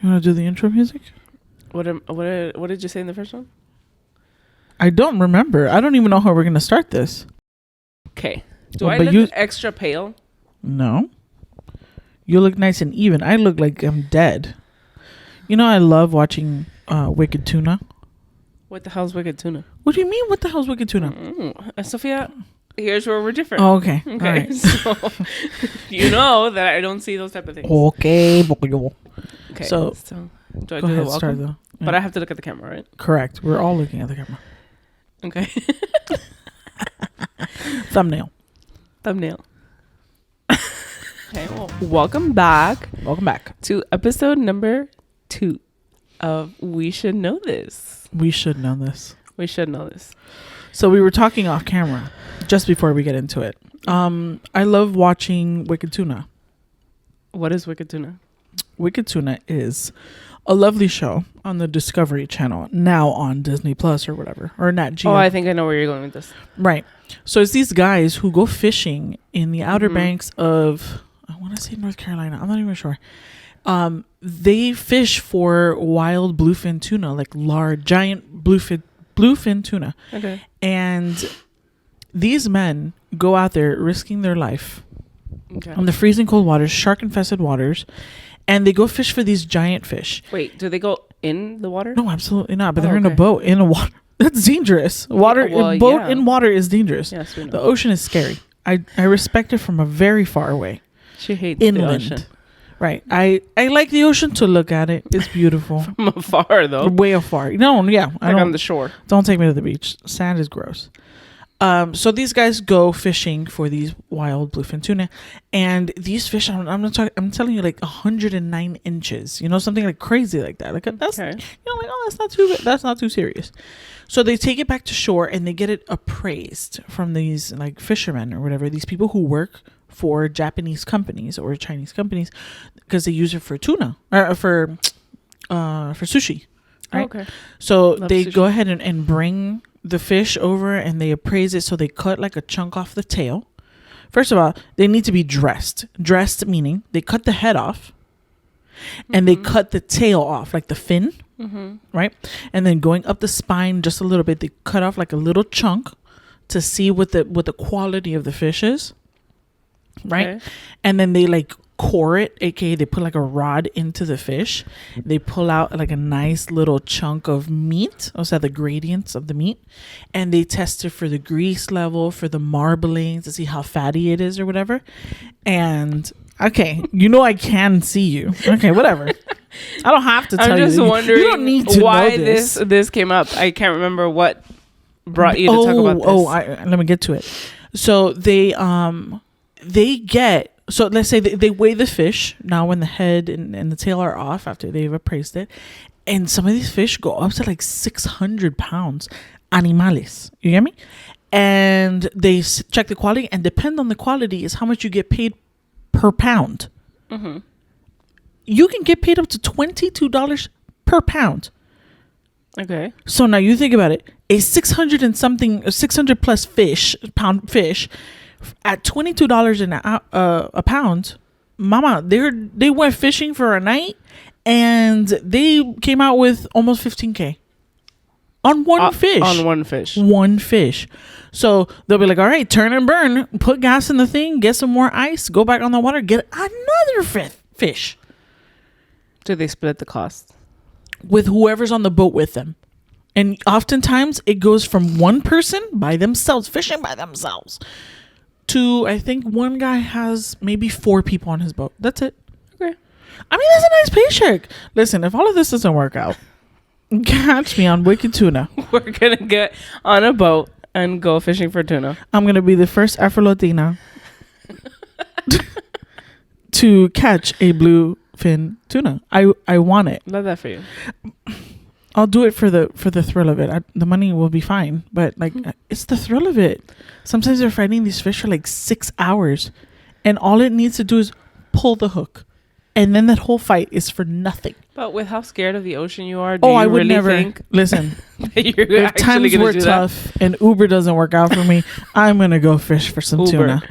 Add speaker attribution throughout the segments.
Speaker 1: You want to do the intro music?
Speaker 2: What did you say in the first one?
Speaker 1: I don't remember. I don't even know how we're going to start this.
Speaker 2: Okay. Do
Speaker 1: Well,
Speaker 2: I
Speaker 1: but
Speaker 2: look extra pale?
Speaker 1: No. You look nice and even. I look like I'm dead. You know, I love watching Wicked Tuna.
Speaker 2: What the hell's Wicked Tuna?
Speaker 1: What do you mean, what the hell's Wicked Tuna?
Speaker 2: Sophia, here's where we're different.
Speaker 1: Oh, okay.
Speaker 2: Okay.
Speaker 1: All right.
Speaker 2: So, you know that I don't see those type of things.
Speaker 1: Okay.
Speaker 2: Okay.
Speaker 1: So
Speaker 2: do I
Speaker 1: go
Speaker 2: do
Speaker 1: ahead,
Speaker 2: the
Speaker 1: start
Speaker 2: welcome?
Speaker 1: though.
Speaker 2: But I have to look at the camera, right?
Speaker 1: Correct. We're all looking at the camera.
Speaker 2: Okay.
Speaker 1: Thumbnail.
Speaker 2: Okay. Well, welcome back
Speaker 1: Welcome back.
Speaker 2: to episode number 2 of We Should Know This.
Speaker 1: We should know this.
Speaker 2: We should know this.
Speaker 1: So we were talking off camera just before we get into it. I love watching Wicked Tuna.
Speaker 2: What is Wicked Tuna?
Speaker 1: Wicked Tuna is a lovely show on the Discovery Channel, now on Disney Plus or whatever, or Nat Geo.
Speaker 2: Oh, I think I know where you're going with this.
Speaker 1: Right. So it's these guys who go fishing in the Outer Banks of, I want to say North Carolina. I'm not even sure. They fish for wild bluefin tuna, like large, giant bluefin tuna.
Speaker 2: Okay.
Speaker 1: And these men go out there risking their life on the freezing cold waters, shark-infested waters, and they go fish for these giant fish.
Speaker 2: Wait, do they go in the water?
Speaker 1: No, absolutely not. But they're in a boat in a water. That's dangerous. Water, in water is dangerous.
Speaker 2: Yes, we know.
Speaker 1: The ocean is scary. I respect it from a very far away.
Speaker 2: She hates
Speaker 1: Inland.
Speaker 2: the ocean.
Speaker 1: Right. I like the ocean to look at it. It's beautiful.
Speaker 2: From afar, though.
Speaker 1: Way afar. No, yeah.
Speaker 2: Like on the shore.
Speaker 1: Don't take me to the beach. Sand is gross. So these guys go fishing for these wild bluefin tuna, and these fish, I'm telling you, like 109 inches. You know, something like crazy like that. Like that's
Speaker 2: Okay.
Speaker 1: that's not too serious. So they take it back to shore and they get it appraised from these like fishermen or whatever. These people who work for Japanese companies or Chinese companies because they use it for tuna or for sushi. Right?
Speaker 2: Okay.
Speaker 1: So
Speaker 2: Love
Speaker 1: they
Speaker 2: sushi.
Speaker 1: go ahead and bring the fish over and they appraise it. So they cut like a chunk off the tail. First of all, they need to be dressed. Dressed meaning they cut the head off and they cut the tail off, like the fin, right? And then going up the spine just a little bit, they cut off like a little chunk to see what the quality of the fish is, right?
Speaker 2: Okay.
Speaker 1: And then they like core it, aka they put like a rod into the fish. They pull out like a nice little chunk of meat, also the gradients of the meat, and they test it for the grease level, for the marbling, to see how fatty it is or whatever. And okay, you know I can see you. Okay, whatever. I don't have to tell you.
Speaker 2: I'm just wondering
Speaker 1: you don't need to
Speaker 2: why
Speaker 1: know this.
Speaker 2: this came up. I can't remember what brought you to talk about this.
Speaker 1: Let me get to it. So they get. So let's say they weigh the fish now when the head and the tail are off after they've appraised it. And some of these fish go up to like 600 pounds. Animales. You get me? And they check the quality, and depend on the quality is how much you get paid per pound. You can get paid up to $22 per pound.
Speaker 2: Okay.
Speaker 1: So now you think about it. A 600 plus pound fish at $22 a pound, mama, they went fishing for a night and they came out with almost $15,000 on one fish.
Speaker 2: On one fish.
Speaker 1: One fish. So they'll be like, all right, turn and burn, put gas in the thing, get some more ice, go back on the water, get another fish.
Speaker 2: Do they split the cost?
Speaker 1: With whoever's on the boat with them. And oftentimes it goes from one person by themselves, fishing by themselves, to I think one guy has maybe 4 people on his boat. That's it.
Speaker 2: Okay.
Speaker 1: I mean, that's a nice paycheck. Listen, if all of this doesn't work out, catch me on Wicked Tuna.
Speaker 2: We're going to get on a boat and go fishing for tuna.
Speaker 1: I'm going to be the first Afro-Latina to catch a bluefin tuna. I want it.
Speaker 2: Love that for you.
Speaker 1: I'll do it for the thrill of it. The money will be fine, but like it's the thrill of it. Sometimes they're fighting these fish for like 6 hours, and all it needs to do is pull the hook, and then that whole fight is for nothing.
Speaker 2: But with how scared of the ocean you are,
Speaker 1: I would really never think listen.
Speaker 2: That you're
Speaker 1: if times were tough and Uber doesn't work out for me, I'm gonna go fish for some tuna.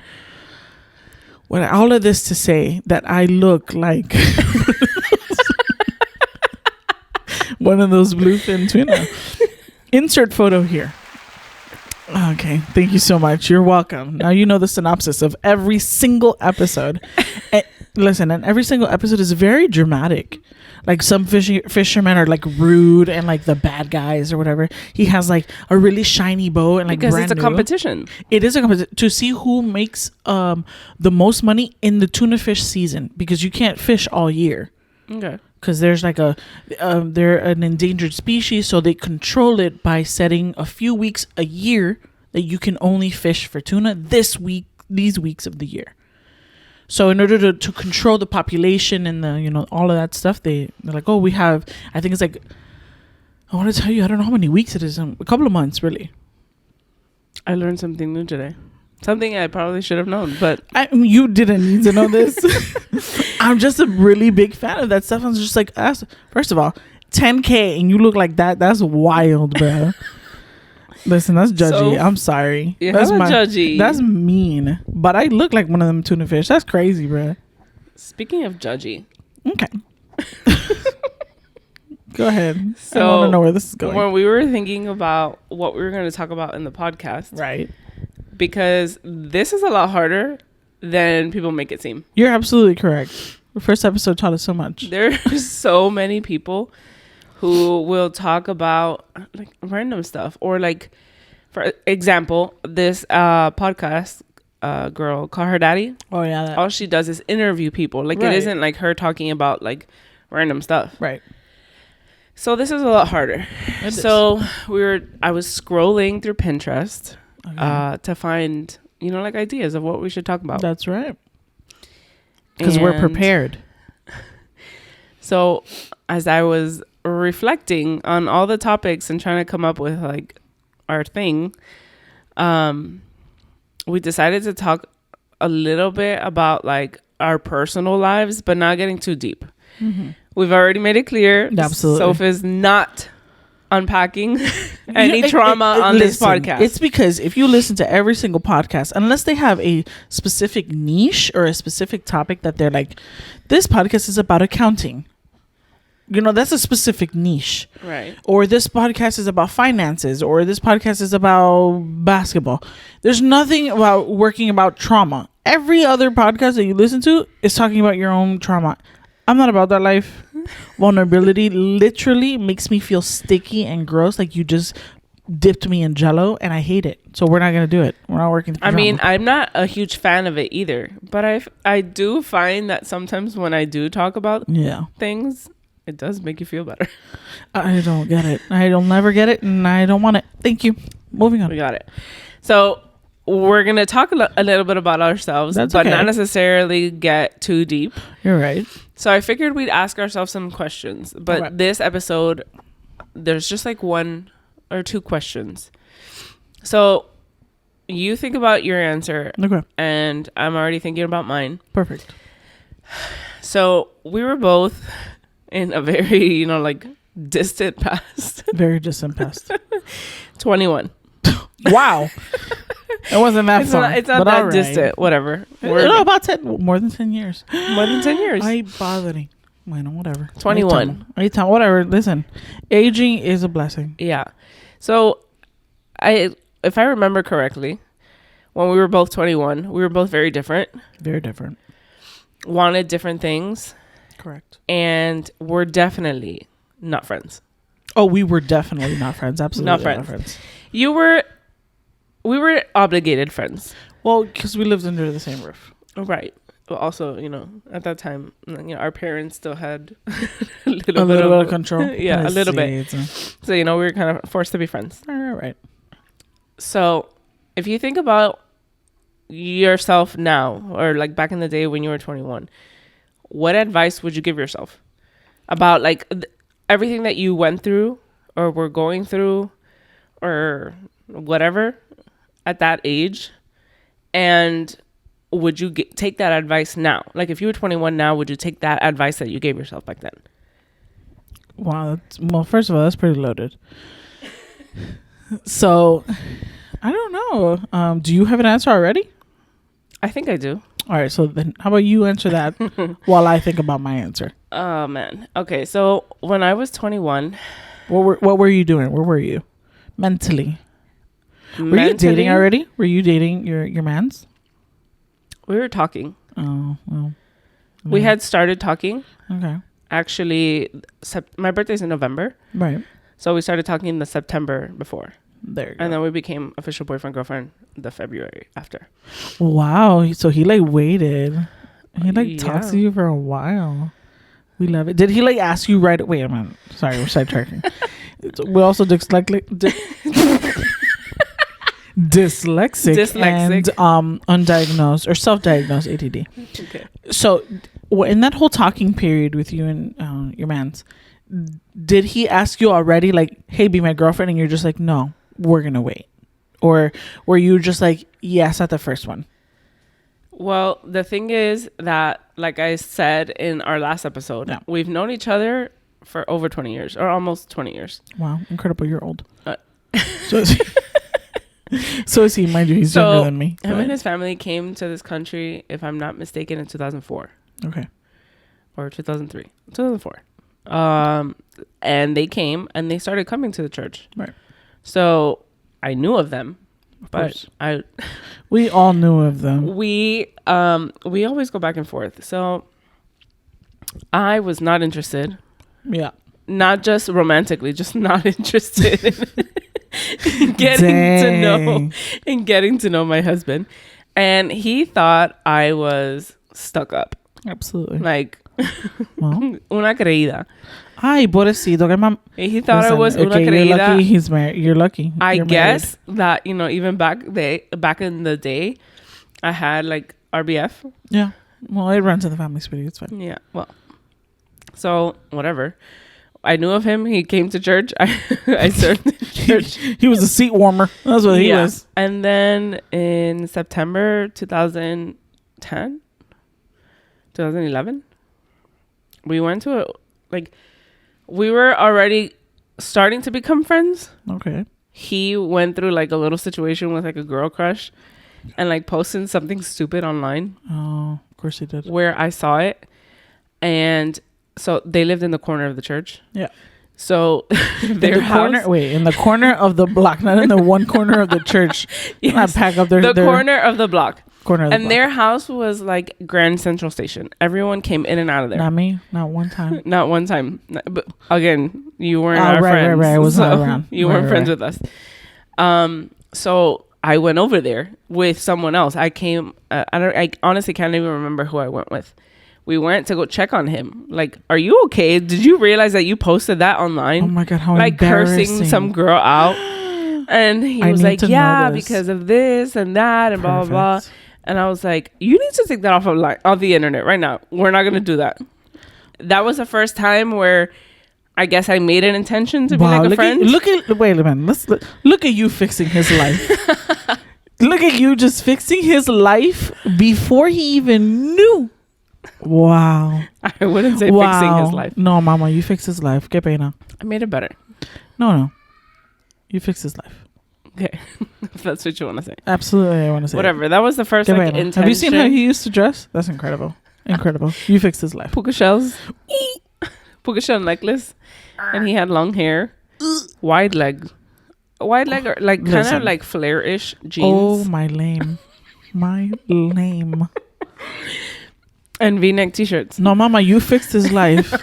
Speaker 1: All of this to say that I look like One of those bluefin tuna. Insert photo here. Okay, thank you so much. You're welcome. Now you know the synopsis of every single episode. And listen, and every single episode is very dramatic. Like some fishermen are like rude and like the bad guys or whatever. He has like a really shiny boat and like
Speaker 2: because
Speaker 1: brand
Speaker 2: it's a
Speaker 1: new.
Speaker 2: competition.
Speaker 1: It is a competition to see who makes the most money in the tuna fish season, because you can't fish all year.
Speaker 2: Okay.
Speaker 1: Because there's like they're an endangered species, so they control it by setting a few weeks a year that you can only fish for tuna these weeks of the year. So in order to control the population and the all of that stuff, they're like, oh, we have, I think it's like, I want to tell you, I don't know how many weeks it is, a couple of months really.
Speaker 2: I learned something new today. Something I probably should have known, but
Speaker 1: you didn't need to know this. I'm just a really big fan of that stuff. I'm just like, first of all, 10K and you look like that. That's wild, bro. Listen, that's judgy.
Speaker 2: So,
Speaker 1: I'm sorry.
Speaker 2: Yeah,
Speaker 1: that's
Speaker 2: judgy.
Speaker 1: That's mean. But I look like one of them tuna fish. That's crazy, bro.
Speaker 2: Speaking of judgy.
Speaker 1: Okay. Go ahead.
Speaker 2: So,
Speaker 1: I want to know where this is going.
Speaker 2: When we were thinking about what we were going to talk about in the podcast.
Speaker 1: Right.
Speaker 2: Because this is a lot harder than people make it seem.
Speaker 1: You're absolutely correct. The first episode taught us so much.
Speaker 2: There are so many people who will talk about like random stuff, or like, for example, this podcast girl, Call Her Daddy.
Speaker 1: Oh yeah.
Speaker 2: All she does is interview people. Like
Speaker 1: Right.
Speaker 2: It isn't like her talking about like random stuff.
Speaker 1: Right.
Speaker 2: So this is a lot harder. So I was scrolling through Pinterest to find like ideas of what we should talk about.
Speaker 1: That's right. Because we're prepared.
Speaker 2: So as I was reflecting on all the topics and trying to come up with like our thing, we decided to talk a little bit about like our personal lives, but not getting too deep. Mm-hmm. We've already made it clear.
Speaker 1: Absolutely.
Speaker 2: Sophia's not unpacking any trauma on this podcast.
Speaker 1: It's because if you listen to every single podcast, unless they have a specific niche or a specific topic that they're like, this podcast is about accounting. That's a specific niche.
Speaker 2: Right.
Speaker 1: Or this podcast is about finances, or this podcast is about basketball. There's nothing about working about trauma. Every other podcast that you listen to is talking about your own trauma. I'm not about that life. Vulnerability literally makes me feel sticky and gross, like you just dipped me in Jell-O, and I hate it. So we're not going to do it. We're not working through
Speaker 2: trauma. I'm not a huge fan of it either, but I do find that sometimes when I do talk about things, it does make you feel better.
Speaker 1: I don't get it. I'll never get it, and I don't want it. Thank you. Moving on.
Speaker 2: We got it. So we're going to talk a little bit about ourselves, but not necessarily get too deep.
Speaker 1: You're right.
Speaker 2: So I figured we'd ask ourselves some questions, but this episode, there's just like one or two questions. So you think about your answer, and I'm already thinking about mine.
Speaker 1: Perfect.
Speaker 2: So we were both in a very, like distant past.
Speaker 1: Very distant past.
Speaker 2: 21.
Speaker 1: Wow. It wasn't that far.
Speaker 2: It's not that distant. Whatever.
Speaker 1: No, about more than 10 years.
Speaker 2: More than 10 years.
Speaker 1: I bothering. Bueno, whatever.
Speaker 2: 21.
Speaker 1: Whatever. Listen, aging is a blessing.
Speaker 2: Yeah. So, if I remember correctly, when we were both 21, we were both very different.
Speaker 1: Very different.
Speaker 2: Wanted different things.
Speaker 1: Correct. And
Speaker 2: we're definitely not friends.
Speaker 1: Oh, we were definitely not friends. Absolutely
Speaker 2: not friends. We were obligated friends.
Speaker 1: Well, because we lived under the same roof.
Speaker 2: Right. But also, at that time, our parents still had
Speaker 1: a little bit of control.
Speaker 2: Yeah, a little bit. So, we were kind of forced to be friends.
Speaker 1: Right.
Speaker 2: So, if you think about yourself now, or like back in the day when you were 21, what advice would you give yourself about like everything that you went through or were going through or whatever at that age? And would you take that advice now? Like if you were 21 now, would you take that advice that you gave yourself back then?
Speaker 1: Wow. Well, first of all, that's pretty loaded. So I don't know. Do you have an answer already?
Speaker 2: I think I do.
Speaker 1: All right. So then how about you answer that while I think about my answer?
Speaker 2: Oh man. Okay, so when I was 21,
Speaker 1: What were you doing? Where were you mentally? Were you dating already? Were you dating your mans?
Speaker 2: We were talking.
Speaker 1: Oh well.
Speaker 2: We had started talking.
Speaker 1: Okay.
Speaker 2: Actually, my birthday's in November.
Speaker 1: Right.
Speaker 2: So we started talking in the September before.
Speaker 1: There you go.
Speaker 2: And then we became official boyfriend girlfriend the February after.
Speaker 1: Wow. So he like waited. He like talked to you for a while. We love it. Did he like ask you right away? Wait a minute. Sorry, we're sidetracking. We're also dyslexic and undiagnosed or self-diagnosed ADD.
Speaker 2: Okay.
Speaker 1: So in that whole talking period with you and your mans, did he ask you already like, hey, be my girlfriend? And you're just like, no, we're going to wait. Or were you just like, yes, at the first one?
Speaker 2: Well, the thing is that, like I said in our last episode, we've known each other for over 20 years or almost 20 years.
Speaker 1: Wow. Incredible. You're old. So is he, mind you, he's younger than me.
Speaker 2: Him and his family came to this country, if I'm not mistaken, in 2004.
Speaker 1: Okay.
Speaker 2: Or 2003. 2004. And they came and they started coming to the church.
Speaker 1: Right.
Speaker 2: So I knew of them. But
Speaker 1: we all knew of them.
Speaker 2: We always go back and forth. So I was not interested.
Speaker 1: Yeah.
Speaker 2: Not just romantically, just not interested in getting to know my husband. And he thought I was stuck up.
Speaker 1: Absolutely.
Speaker 2: Like
Speaker 1: well,
Speaker 2: una creída.
Speaker 1: Ay, pobrecito.
Speaker 2: He thought I was una creída.
Speaker 1: You're lucky he's married. You're lucky.
Speaker 2: I guess that, even back in the day, I had like RBF.
Speaker 1: Yeah. Well, it runs in the family, sweetie. It's fine.
Speaker 2: Yeah. Well, so whatever. I knew of him. He came to church. I served in church.
Speaker 1: He was a seat warmer. That's what he was.
Speaker 2: And then in September 2010, 2011, we went to we were already starting to become friends.
Speaker 1: Okay.
Speaker 2: He went through like a little situation with like a girl crush and like posted something stupid online.
Speaker 1: Oh, of course he did.
Speaker 2: Where I saw it. And so they lived in the corner of the church.
Speaker 1: Yeah.
Speaker 2: So
Speaker 1: in the corner of the block, not in the one corner of the church.
Speaker 2: Yes,
Speaker 1: not pack up their
Speaker 2: corner of the block.
Speaker 1: And
Speaker 2: their house was like Grand Central Station. Everyone came in and out of there.
Speaker 1: Not me. Not one time.
Speaker 2: Not one time. But again, you weren't our friends.
Speaker 1: Right. I was not around.
Speaker 2: You weren't friends with us. So I went over there with someone else. I came. I honestly can't even remember who I went with. We went to go check on him. Like, are you okay? Did you realize that you posted that online?
Speaker 1: Oh my God, how
Speaker 2: like
Speaker 1: embarrassing.
Speaker 2: Cursing some girl out. And he was like, yeah, because of this and that and blah, blah, blah. And I was like, you need to take that off the internet right now. We're not going to do that. That was the first time where I guess I made an intention to be like a friend.
Speaker 1: Wait a minute. Look at you fixing his life. Look at you just fixing his life before he even knew. Wow.
Speaker 2: I wouldn't say fixing his life.
Speaker 1: No, mama, you fixed his life. Que pena.
Speaker 2: I made it better.
Speaker 1: No. You fixed his life.
Speaker 2: Okay. If that's what you want to say.
Speaker 1: Absolutely, I want to say.
Speaker 2: Whatever. That was the first intention.
Speaker 1: Have you seen how he used to dress? That's incredible. Incredible. You fixed his life.
Speaker 2: Puka shells. Puka shell necklace. And he had long hair. Wide leg or like kind of like flare-ish jeans.
Speaker 1: Oh, my lame. My lame.
Speaker 2: And V-neck t-shirts.
Speaker 1: No, mama, you fixed his life.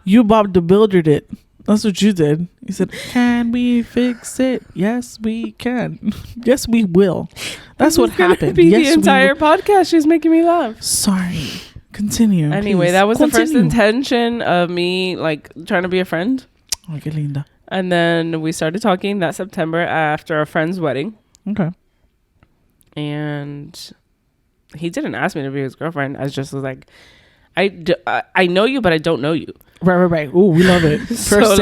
Speaker 1: You Bob the Buildered it. That's what you did. You said, can we fix it? Yes, we can. Yes, we will. That's what happened.
Speaker 2: Yes, the entire podcast. She's making me laugh.
Speaker 1: Sorry. Continue.
Speaker 2: Anyway, that was the first intention of me like trying to be a friend.
Speaker 1: Oh, qué linda.
Speaker 2: And then we started talking that September after a friend's wedding.
Speaker 1: Okay.
Speaker 2: And he didn't ask me to be his girlfriend. I just was like, I know you, but I don't know you.
Speaker 1: Right. Oh, we love it. First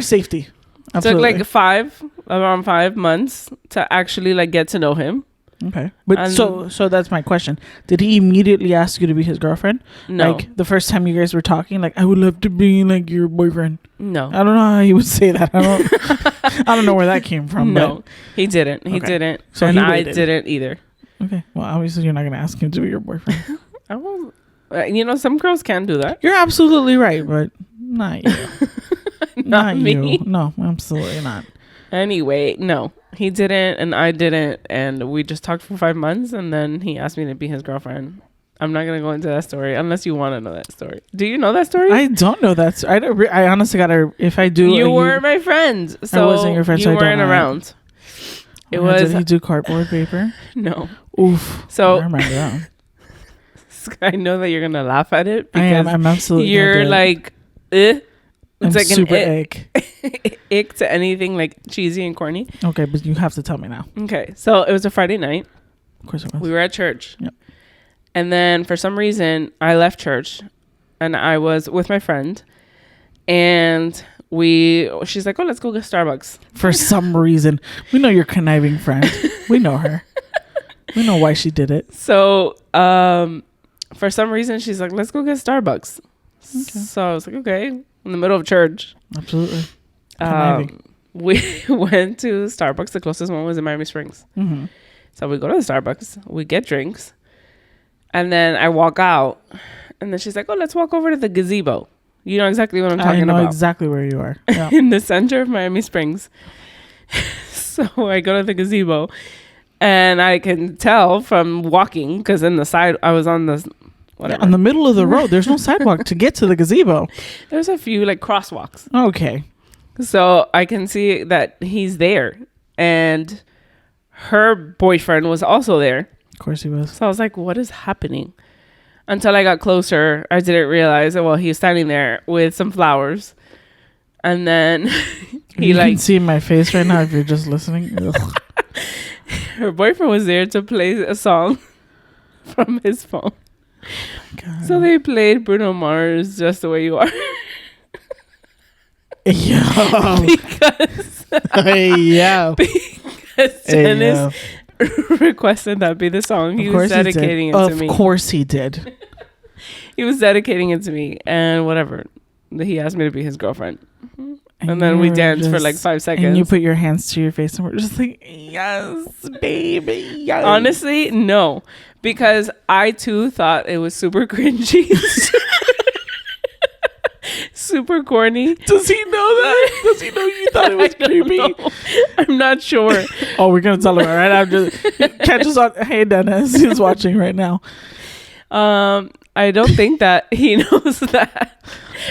Speaker 1: safety. Absolutely.
Speaker 2: Took like around 5 months to actually like get to know him.
Speaker 1: Okay. But so that's my question. Did he immediately ask you to be his girlfriend?
Speaker 2: No.
Speaker 1: Like the first time you guys were talking, like, I would love to be like your boyfriend.
Speaker 2: No.
Speaker 1: I don't know how he would say that. I don't know where that came from.
Speaker 2: No,
Speaker 1: but.
Speaker 2: He didn't. He didn't. So I didn't either.
Speaker 1: Okay. Well, obviously you're not going to ask him to be your boyfriend.
Speaker 2: I won't. You know, some girls can do that.
Speaker 1: You're absolutely right, but not you.
Speaker 2: Not me.
Speaker 1: You. No, absolutely not.
Speaker 2: Anyway, no, he didn't, and I didn't, and we just talked for 5 months, and then he asked me to be his girlfriend. I'm not gonna go into that story unless you want to know that story. Do you know that story?
Speaker 1: I don't know that. I honestly gotta. If I do,
Speaker 2: you weren't my friend. So
Speaker 1: I wasn't your friend.
Speaker 2: You
Speaker 1: so
Speaker 2: weren't around. It was.
Speaker 1: Did he do cardboard paper?
Speaker 2: No.
Speaker 1: Oof.
Speaker 2: So
Speaker 1: I remember that.
Speaker 2: I know that you're gonna laugh at it
Speaker 1: I
Speaker 2: because
Speaker 1: am. I'm absolutely.
Speaker 2: you're like, it's
Speaker 1: I'm
Speaker 2: like
Speaker 1: super
Speaker 2: an
Speaker 1: ick.
Speaker 2: ick to anything like cheesy and corny.
Speaker 1: Okay, but you have to tell me now.
Speaker 2: Okay, so it was a Friday night.
Speaker 1: Of course it was.
Speaker 2: We were at church.
Speaker 1: Yep.
Speaker 2: And then for some reason, I left church, and I was with my friend, and she's like, "Oh, let's go get Starbucks."
Speaker 1: For some reason, we know your conniving friend. We know her. We know why she did it.
Speaker 2: So, for some reason, she's like, "Let's go get Starbucks." Okay. So I was like, "Okay." In the middle of church.
Speaker 1: Absolutely. Conniving.
Speaker 2: We went to Starbucks. The closest one was in Miami Springs.
Speaker 1: Mm-hmm.
Speaker 2: So we go to the Starbucks. We get drinks. And then I walk out. And then she's like, "Oh, let's walk over to the gazebo." You know exactly what I'm talking about.
Speaker 1: I know exactly where you are. Yeah.
Speaker 2: In the center of Miami Springs. So I go to the gazebo. And I can tell from walking, because in the side, I was on the... Whatever.
Speaker 1: On the middle of the road. There's no sidewalk to get to the gazebo.
Speaker 2: There's a few like crosswalks.
Speaker 1: Okay.
Speaker 2: So I can see that he's there. And her boyfriend was also there.
Speaker 1: Of course he was.
Speaker 2: So I was like, what is happening? Until I got closer, I didn't realize that, well, he was standing there with some flowers. And then
Speaker 1: you can see my face right now if you're just listening.
Speaker 2: Her boyfriend was there to play a song from his phone. God. So they played Bruno Mars, Just the Way You Are.
Speaker 1: Yo.
Speaker 2: Because Dennis requested that be the song. He was dedicating it to me.
Speaker 1: Of course he did.
Speaker 2: He was dedicating it to me, and whatever. He asked me to be his girlfriend. And then we danced for like 5 seconds.
Speaker 1: And you put your hands to your face and we're just like, yes, baby, yes.
Speaker 2: Honestly, no. Because I too thought it was super cringy. Super corny.
Speaker 1: Does he know that? Does he know you thought it was creepy?
Speaker 2: I'm not sure.
Speaker 1: Oh, we're going to tell him right after. Catch us on. Hey, Dennis. He's watching right now.
Speaker 2: I don't think that he knows that.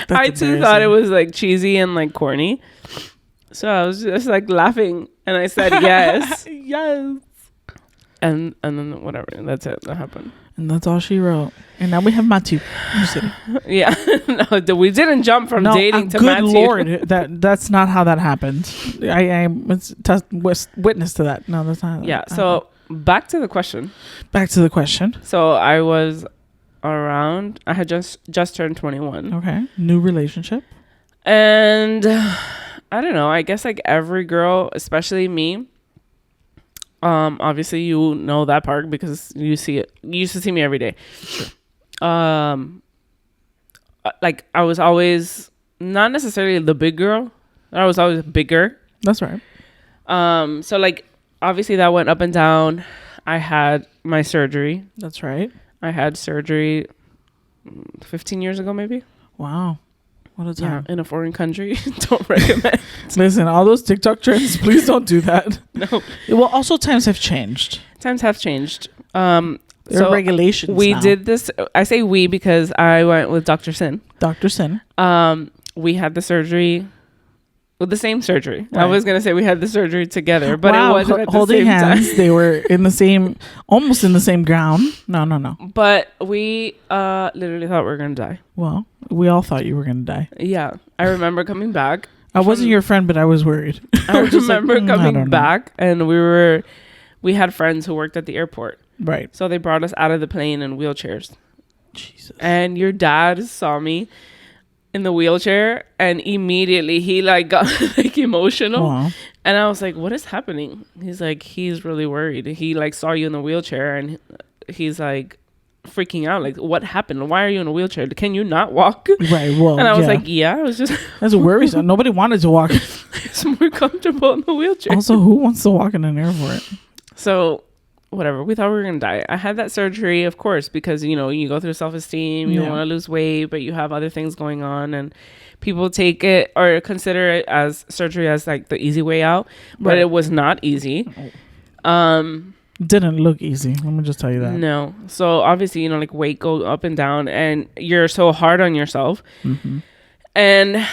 Speaker 2: I too thought it was like cheesy and like corny. So I was just like laughing and I said yes.
Speaker 1: Yes.
Speaker 2: And then whatever. That's it. That happened.
Speaker 1: And that's all she wrote. And now we have Matthew.
Speaker 2: Yeah. No, we didn't jump from dating to Matthew.
Speaker 1: Good Lord. That's not how that happened. I was witness to that. No, that's not.
Speaker 2: Yeah. So back to the question.
Speaker 1: So
Speaker 2: I was around, I had just turned 21.
Speaker 1: Okay. New relationship.
Speaker 2: And I don't know, I guess like every girl, especially me, obviously you know that part because you see it, you used to see me every day.
Speaker 1: Sure.
Speaker 2: Like I was always not necessarily the big girl, I was always bigger.
Speaker 1: That's right.
Speaker 2: So like obviously that went up and down. I had my surgery.
Speaker 1: That's right.
Speaker 2: I had surgery 15 years ago, maybe.
Speaker 1: Wow. What a time.
Speaker 2: Yeah, in a foreign country. Don't recommend.
Speaker 1: Listen, all those TikTok trends, please don't do that.
Speaker 2: No.
Speaker 1: Well, also times have changed.
Speaker 2: There are
Speaker 1: regulations
Speaker 2: we
Speaker 1: now.
Speaker 2: did this. I say we because I went with Dr. Sin.
Speaker 1: Dr. Sin.
Speaker 2: We had the surgery. With the same surgery.
Speaker 1: Right.
Speaker 2: I was going to say we had the surgery together, but it wasn't at the
Speaker 1: holding
Speaker 2: same
Speaker 1: hands.
Speaker 2: time.
Speaker 1: They were in the same, almost in the same gown. No.
Speaker 2: But we literally thought we were going to die.
Speaker 1: Well, we all thought you were going to die.
Speaker 2: Yeah. I remember coming back.
Speaker 1: I wasn't your friend, but I was worried.
Speaker 2: I remember coming back and we had friends who worked at the airport.
Speaker 1: Right.
Speaker 2: So they brought us out of the plane in wheelchairs.
Speaker 1: Jesus.
Speaker 2: And your dad saw me in the wheelchair and immediately he like got like emotional.
Speaker 1: Wow.
Speaker 2: And I was like, what is happening? He's like, he's really worried. He like saw you in the wheelchair and he's like freaking out. Like, what happened? Why are you in a wheelchair? Can you not walk?
Speaker 1: Right. Well,
Speaker 2: and I was like, yeah, I was just
Speaker 1: that's worrisome. Nobody wanted to walk.
Speaker 2: It's more comfortable in the wheelchair.
Speaker 1: Also, who wants to walk in an airport?
Speaker 2: So whatever. We thought we were going to die. I had that surgery, of course, because, you know, you go through self-esteem, you want to lose weight, but you have other things going on, and people take it or consider it as surgery as like the easy way out, but it was not easy.
Speaker 1: Didn't look easy. Let me just tell you that.
Speaker 2: No. So obviously, you know, like weight goes up and down, and you're so hard on yourself. Mm-hmm. And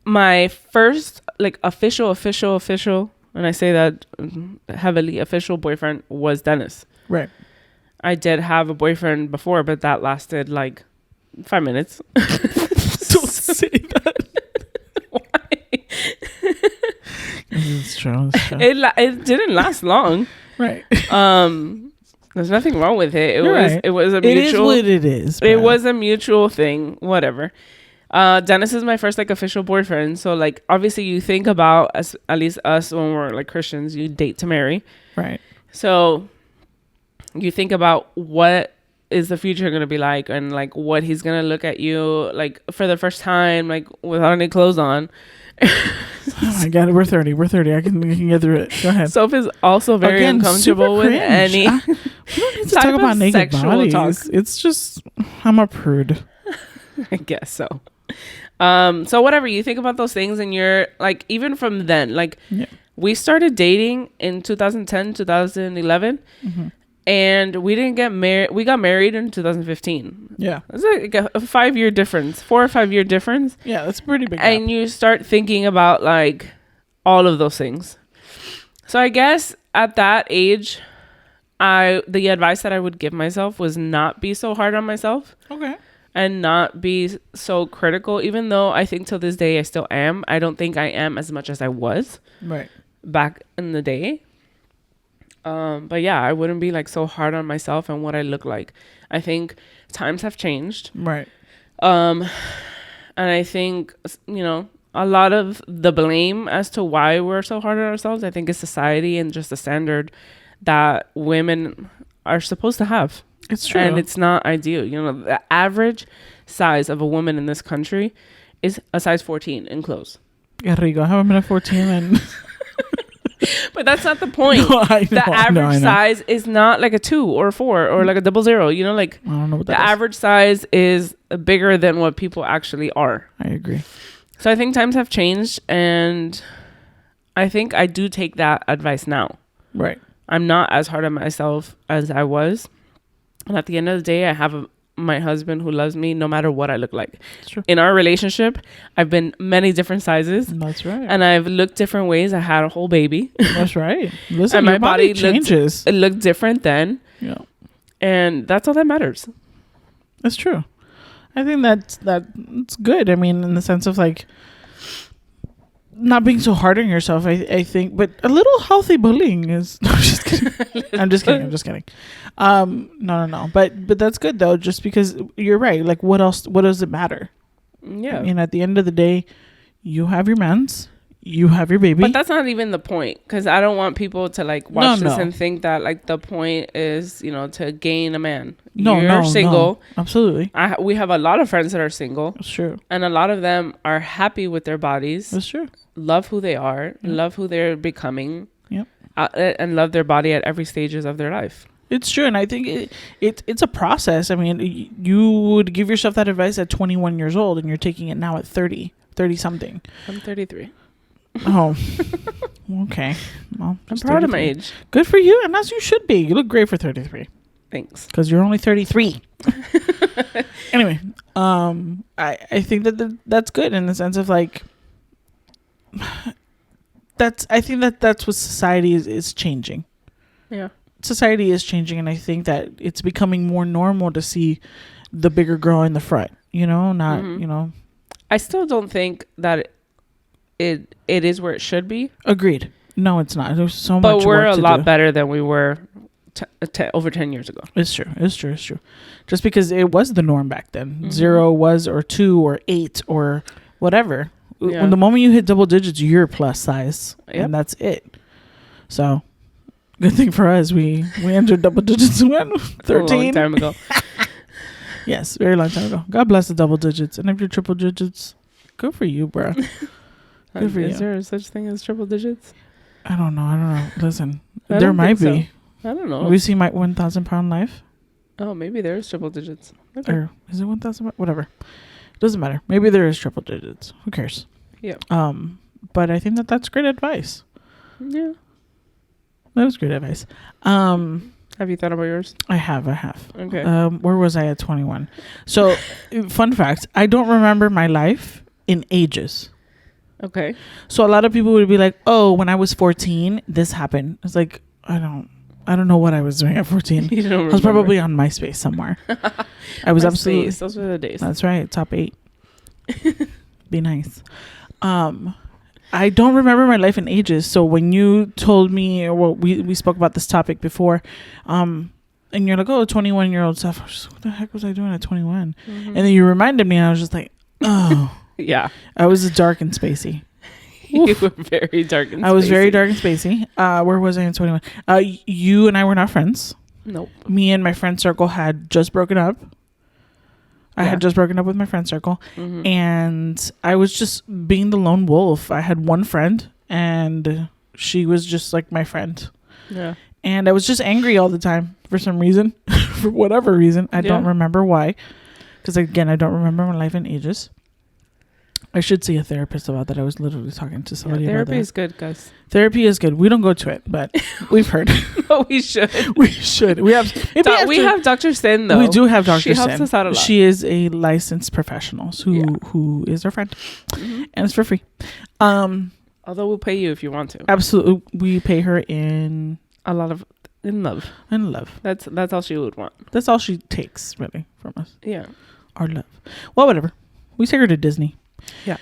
Speaker 2: my first like official, and I say that heavily, official boyfriend was Dennis.
Speaker 1: Right. I
Speaker 2: did have a boyfriend before, but that lasted like 5 minutes.
Speaker 1: Don't say that.
Speaker 2: Why?
Speaker 1: It's true.
Speaker 2: It didn't last long.
Speaker 1: Right.
Speaker 2: There's nothing wrong with it. It was a mutual.
Speaker 1: It is what it is.
Speaker 2: It was a mutual thing. Whatever. Dennis is my first like official boyfriend. So like obviously you think about at least us when we're like Christians, you date to marry.
Speaker 1: Right.
Speaker 2: So you think about what is the future going to be like, and like what he's going to look at you like for the first time, like without any clothes on.
Speaker 1: Oh my God, we're 30. We can get through it. Go ahead.
Speaker 2: Soph is also very uncomfortable with any.
Speaker 1: We don't need to talk about naked bodies. Talk. It's just I'm a prude.
Speaker 2: I guess so. So whatever, you think about those things, and you're like, even from then, like we started dating in 2010, 2011, and we didn't get married. We got married in 2015. Yeah, it's like a 5-year difference, 4 or 5 year difference.
Speaker 1: Yeah, that's pretty big.
Speaker 2: And you start thinking about like all of those things. So I guess at that age, the advice that I would give myself was not be so hard on myself.
Speaker 1: Okay.
Speaker 2: And not be so critical, even though I think till this day I still am. I don't think I am as much as I was back in the day. But yeah, I wouldn't be like so hard on myself and what I look like. I think times have changed. Right. And I think, you know, a lot of the blame as to why we're so hard on ourselves, I think is society and just the standard that women are supposed to have. It's true. And it's not ideal. You know, the average size of a woman in this country is a size 14 in clothes.
Speaker 1: Yeah, Rico, I haven't been a 14 and...
Speaker 2: But that's not the point. No, I know, the average size is not like a 2 or a 4 or like a 00. You know, like I don't know what that is. Average size is bigger than what people actually are.
Speaker 1: I agree.
Speaker 2: So I think times have changed, and I think I do take that advice now. Right. I'm not as hard on myself as I was. And at the end of the day, I have my husband who loves me no matter what I look like. That's true. In our relationship, I've been many different sizes. That's right. And I've looked different ways. I had a whole baby. That's right. Listen, and my body changes. It looked different then. Yeah. And that's all that matters.
Speaker 1: That's true. I think that's good. I mean, in the sense of like not being so hard on yourself, I think, but a little healthy bullying is. No, I'm just kidding. I'm just kidding. No. But that's good though, just because you're right. Like, what else? What does it matter? Yeah. I mean, at the end of the day, you have your mens, you have your baby.
Speaker 2: But that's not even the point, because I don't want people to like watch this and think that like the point is, you know, to gain a man. You're single.
Speaker 1: No. Absolutely.
Speaker 2: We have a lot of friends that are single.
Speaker 1: That's true.
Speaker 2: And a lot of them are happy with their bodies.
Speaker 1: That's true.
Speaker 2: Love who they are. Yep. Love who they're becoming. Yep. And love their body at every stages of their life.
Speaker 1: It's true. And I think it's a process. I mean, you would give yourself that advice at 21 years old, and you're taking it now at 30 something.
Speaker 2: I'm 33.
Speaker 1: Oh, okay. Well,
Speaker 2: I'm proud of my age.
Speaker 1: Good for you, and as you should be. You look great for 33.
Speaker 2: Thanks.
Speaker 1: Because you're only 33. Anyway, I think that's good in the sense of like, I think that's what society is changing. Yeah. Society is changing, and I think that it's becoming more normal to see the bigger girl in the front, you know, not, you know.
Speaker 2: I still don't think that it is where it should be.
Speaker 1: Agreed. No, it's not. There's so much work to do. But
Speaker 2: we're a lot better than we were over 10 years ago.
Speaker 1: It's true. Just because it was the norm back then. 0 was, or 2 or 8 or whatever. Yeah. When the moment you hit double digits, you're plus size. Yep. And that's it. So, good thing for us. We entered double digits when 13.
Speaker 2: A long time ago.
Speaker 1: Yes, very long time ago. God bless the double digits. And if you're triple digits, good for you, bro.
Speaker 2: Good for you. Is there such thing as triple digits?
Speaker 1: I don't know. Listen, there might be.
Speaker 2: I don't know.
Speaker 1: Have you seen my 1,000 pound life?
Speaker 2: Oh, maybe there's triple digits. Okay.
Speaker 1: Or is it 1,000? Whatever. Doesn't matter. Maybe there is triple digits. Who cares?
Speaker 2: Yeah.
Speaker 1: But I think that's great advice.
Speaker 2: Yeah.
Speaker 1: That was great advice.
Speaker 2: Have you thought about yours?
Speaker 1: I have.
Speaker 2: Okay.
Speaker 1: Where was I at 21? So, fun fact, I don't remember my life in ages.
Speaker 2: Okay.
Speaker 1: So a lot of people would be like, "Oh, when I was 14, this happened." It's like, I don't know what I was doing at 14.
Speaker 2: You don't remember.
Speaker 1: I was probably on MySpace somewhere. I was absolutely.
Speaker 2: Those were the days.
Speaker 1: That's right. Top 8. Be nice. I don't remember my life in ages. So when you told me, well, we spoke about this topic before, and you're like, "Oh, 21-year-old stuff." I was just, what the heck was I doing at 21?
Speaker 2: Mm-hmm.
Speaker 1: And then you reminded me, and I was just like, "Oh."
Speaker 2: Yeah.
Speaker 1: I was dark and spacey.
Speaker 2: You were very dark and spacey.
Speaker 1: I was very dark and spacey. Where was I in 21? You and I were not friends.
Speaker 2: Nope.
Speaker 1: Me and my friend circle had just broken up. I had just broken up with my friend circle.
Speaker 2: Mm-hmm.
Speaker 1: And I was just being the lone wolf. I had one friend and she was just like my friend.
Speaker 2: Yeah.
Speaker 1: And I was just angry all the time for some reason. For whatever reason. I don't remember why. Because again, I don't remember my life in ages. I should see a therapist about that. I was literally talking to somebody about that.
Speaker 2: Therapy is good, guys.
Speaker 1: Therapy is good. We don't go to it, but we've heard.
Speaker 2: No, we should.
Speaker 1: We should. We have.
Speaker 2: We have Dr. Sin, though.
Speaker 1: We do have Dr. Sin.
Speaker 2: She helps us out a lot.
Speaker 1: She is a licensed professional who is our friend, and it's for free.
Speaker 2: Although we'll pay you if you want to.
Speaker 1: Absolutely, we pay her in
Speaker 2: love. In love. That's all she would want.
Speaker 1: That's all she takes really from us.
Speaker 2: Yeah,
Speaker 1: our love. Well, whatever. We take her to Disney.
Speaker 2: Yeah.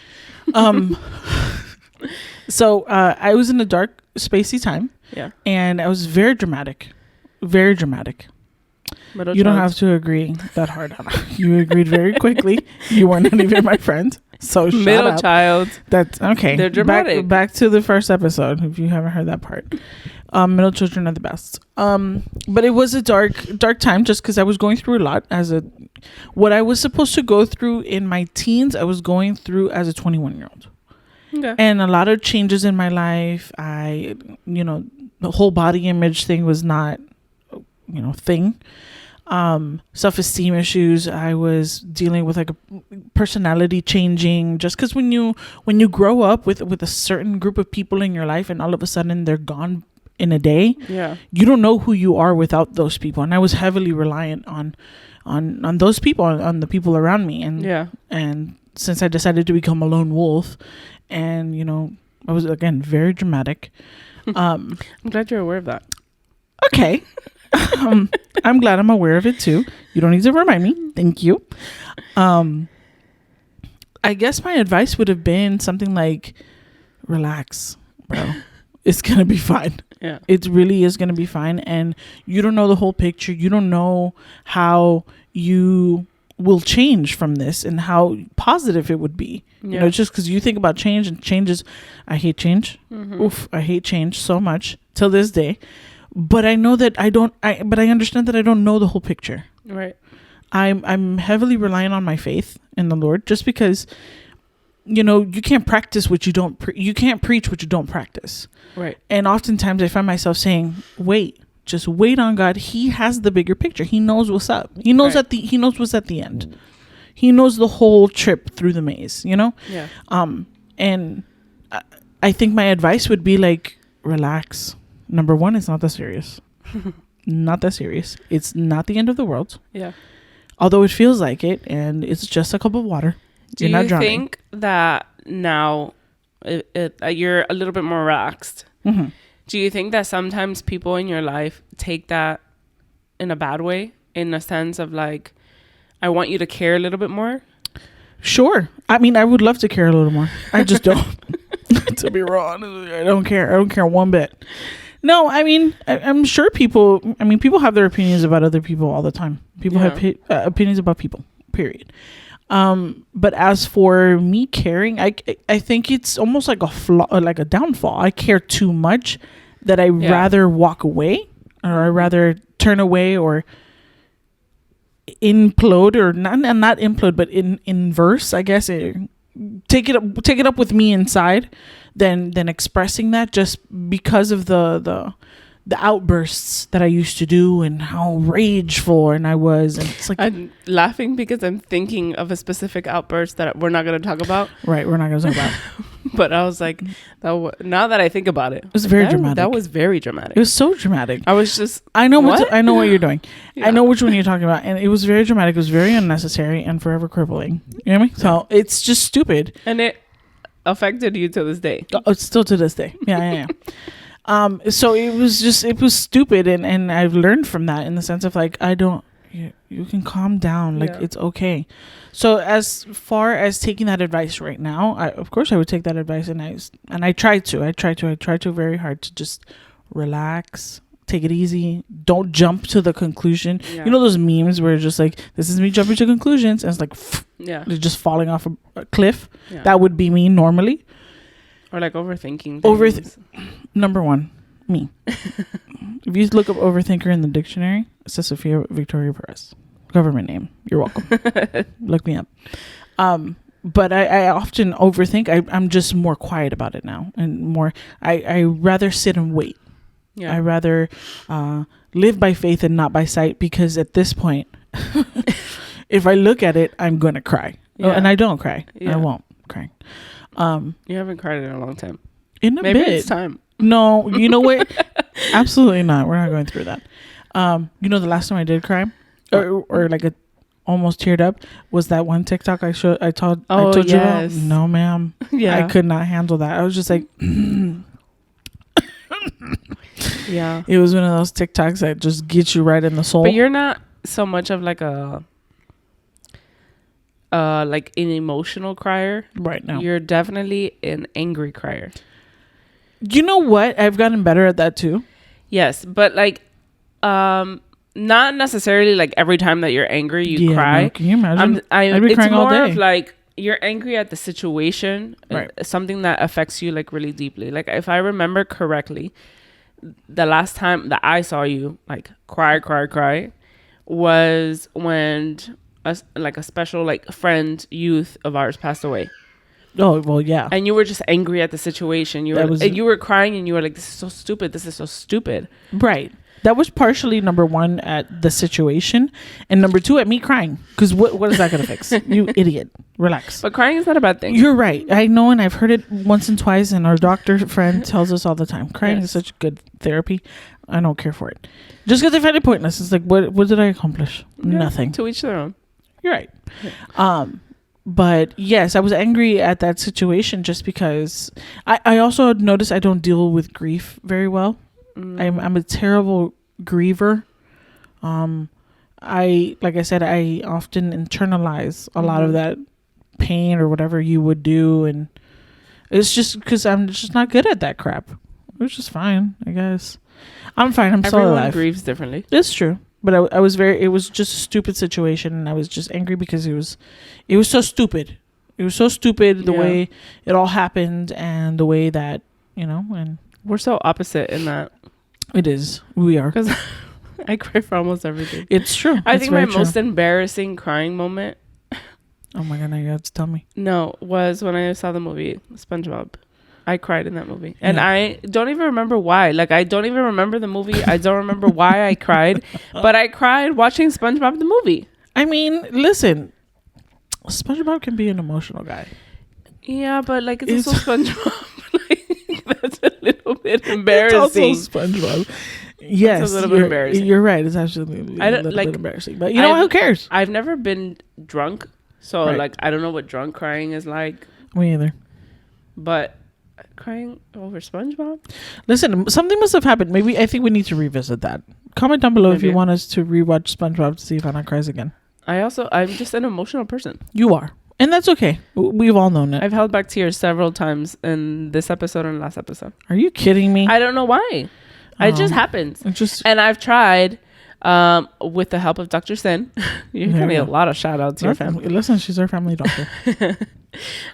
Speaker 1: So I was in a dark, spacey time.
Speaker 2: Yeah.
Speaker 1: And I was very dramatic. Very dramatic. You don't have to agree that hard on it. You agreed very quickly. You weren't even my friend. So shut
Speaker 2: middle
Speaker 1: up.
Speaker 2: child.
Speaker 1: That's okay.
Speaker 2: They're dramatic.
Speaker 1: Back to the first episode, if you haven't heard that part. Middle children are the best. But it was a dark time just because I was going through a lot what I was supposed to go through in my teens, I was going through as a 21-year-old.
Speaker 2: Okay.
Speaker 1: And a lot of changes in my life. The whole body image thing was not, thing. Self-esteem issues. I was dealing with like a personality changing, just because when you grow up with a certain group of people in your life and all of a sudden they're gone in a day, you don't know who you are without those people. And I was heavily reliant on those people, on the people around me. And since I decided to become a lone wolf, and I was again very dramatic.
Speaker 2: I'm glad you're aware of that.
Speaker 1: Okay. I'm glad I'm aware of it too. You don't need to remind me. Thank you. I guess my advice would have been something like, relax, bro. It's going to be fine.
Speaker 2: Yeah.
Speaker 1: It really is going to be fine. And you don't know the whole picture. You don't know how you will change from this and how positive it would be.
Speaker 2: Yeah.
Speaker 1: Just because you think about change, and changes. I hate change. Mm-hmm. Oof, I hate change so much till this day. But I know that but I understand that I don't know the whole picture.
Speaker 2: Right.
Speaker 1: I'm heavily relying on my faith in the Lord, just because, you can't practice what you don't, you can't preach what you don't practice.
Speaker 2: Right.
Speaker 1: And oftentimes I find myself saying, just wait on God. He has the bigger picture. He knows what's up. He knows he knows what's at the end. He knows the whole trip through the maze, Yeah. And I think my advice would be like, relax. Number one, it's not that serious. Not that serious. It's not the end of the world.
Speaker 2: Yeah.
Speaker 1: Although it feels like it, and it's just a cup of water.
Speaker 2: Do you think that now you're a little bit more relaxed?
Speaker 1: Mm-hmm.
Speaker 2: Do you think that sometimes people in your life take that in a bad way, in a sense of like, I want you to care a little bit more?
Speaker 1: Sure. I mean, I would love to care a little more. I just don't. To be raw, I don't care. I don't care one bit. No, I mean, I'm sure people have their opinions about other people all the time. People have opinions about people, period. But as for me caring, I think it's almost like a flaw, like a downfall. I care too much that I rather walk away, or I rather turn away, or implode, or not implode, but inverse, I guess. Take it up with me inside than expressing that, just because of the the outbursts that I used to do and how rageful and I was, and it's like
Speaker 2: I'm laughing because I'm thinking of a specific outburst that we're not going to talk about.
Speaker 1: Right, we're not going to talk about.
Speaker 2: But I was like, now that I think about it,
Speaker 1: It was very dramatic.
Speaker 2: That was very dramatic.
Speaker 1: It was so dramatic.
Speaker 2: I was just,
Speaker 1: I know I know what you're doing.
Speaker 2: Yeah.
Speaker 1: I know which one you're talking about, and it was very dramatic. It was very unnecessary and forever crippling. You know what I mean? So it's just stupid,
Speaker 2: and it affected you to this day.
Speaker 1: Oh, it's still to this day. Yeah. So it was stupid, and I've learned from that in the sense of like, you can calm down, like it's okay. So as far as taking that advice right now, of course I would take that advice, and I try to very hard to just relax, take it easy, don't jump to the conclusion. You know those memes where it's just like, this is me jumping to conclusions, and it's like they're just falling off a cliff. That would be me normally.
Speaker 2: Or like overthinking.
Speaker 1: Number one, me. If you look up overthinker in the dictionary, it says Sophia Victoria Perez. Government name. You're welcome. Look me up. But I often overthink. I'm just more quiet about it now, and more. I rather sit and wait. Yeah. I rather live by faith and not by sight, because at this point, if I look at it, I'm gonna cry. Yeah. And I don't cry. Yeah. I won't cry.
Speaker 2: You haven't cried in a long time.
Speaker 1: Maybe
Speaker 2: it's time.
Speaker 1: No, you know what? Absolutely not. We're not going through that. You know, the last time I did cry, or like almost teared up, was that one TikTok I told you about. No, ma'am. Yeah, I could not handle that. I was just like,
Speaker 2: yeah.
Speaker 1: It was one of those TikToks that just get you right in the soul.
Speaker 2: But you're not so much of like like an emotional crier
Speaker 1: right now.
Speaker 2: You're definitely an angry crier.
Speaker 1: You know what? I've gotten better at that too. Yes,
Speaker 2: but like, not necessarily like every time that you're angry you cry. No,
Speaker 1: can you imagine?
Speaker 2: I'd be crying all day. It's more of like you're angry at the situation,
Speaker 1: right?
Speaker 2: Something that affects you like really deeply. Like if I remember correctly, the last time that I saw you like cry was when a special like friend youth of ours passed away.
Speaker 1: Oh, well, yeah.
Speaker 2: And you were just angry at the situation. You were crying and you were like, this is so stupid. This is so stupid.
Speaker 1: Right. That was partially number one at the situation, and number two at me crying. Because what is that going to fix? You idiot. Relax.
Speaker 2: But crying is not a bad thing.
Speaker 1: You're right. I know, and I've heard it once and twice, and our doctor friend tells us all the time. Crying is such good therapy. I don't care for it. Just because I find it pointless. It's like, what did I accomplish?
Speaker 2: Yeah,
Speaker 1: nothing.
Speaker 2: To each their own.
Speaker 1: You're right. Yeah. But yes, I was angry at that situation just because I also noticed I don't deal with grief very well. I'm a terrible griever. Like I said, I often internalize a lot of that pain or whatever you would do, and it's just because I'm just not good at that crap. Which is fine, I guess. I'm fine. I'm still alive.
Speaker 2: Everyone grieves differently.
Speaker 1: It's true. But it was just a stupid situation, and I was just angry because it was so stupid. It was so stupid the way it all happened, and the way that, and
Speaker 2: we're so opposite in that.
Speaker 1: It is. We are.
Speaker 2: Because I cry for almost everything.
Speaker 1: It's true.
Speaker 2: I think my most embarrassing crying moment.
Speaker 1: Oh my God, now you have to tell me.
Speaker 2: No, was when I saw the movie SpongeBob. I cried in that movie. And I don't even remember why. Like, I don't even remember the movie. I don't remember why I cried. But I cried watching SpongeBob the movie.
Speaker 1: I mean, listen. SpongeBob can be an emotional guy.
Speaker 2: Yeah, but, like, it's also SpongeBob. Like, that's a little bit embarrassing.
Speaker 1: It's also SpongeBob. Yes.
Speaker 2: It's a little bit embarrassing.
Speaker 1: You're right. It's actually a little bit embarrassing. But who cares?
Speaker 2: I've never been drunk. So, like, I don't know what drunk crying is like.
Speaker 1: Me either.
Speaker 2: But crying over SpongeBob?
Speaker 1: Listen, something must have happened. Maybe I think we need to revisit that. Comment down below if you want us to rewatch SpongeBob to see if Anna cries again. I'm
Speaker 2: just an emotional person.
Speaker 1: You are. And that's okay. We've all known it.
Speaker 2: I've held back tears several times in this episode and last episode.
Speaker 1: Are you kidding me?
Speaker 2: I don't know why. It just happens. And I've tried with the help of Dr. Sin. You're giving me a lot of shout outs to your family.
Speaker 1: Listen, she's our family doctor.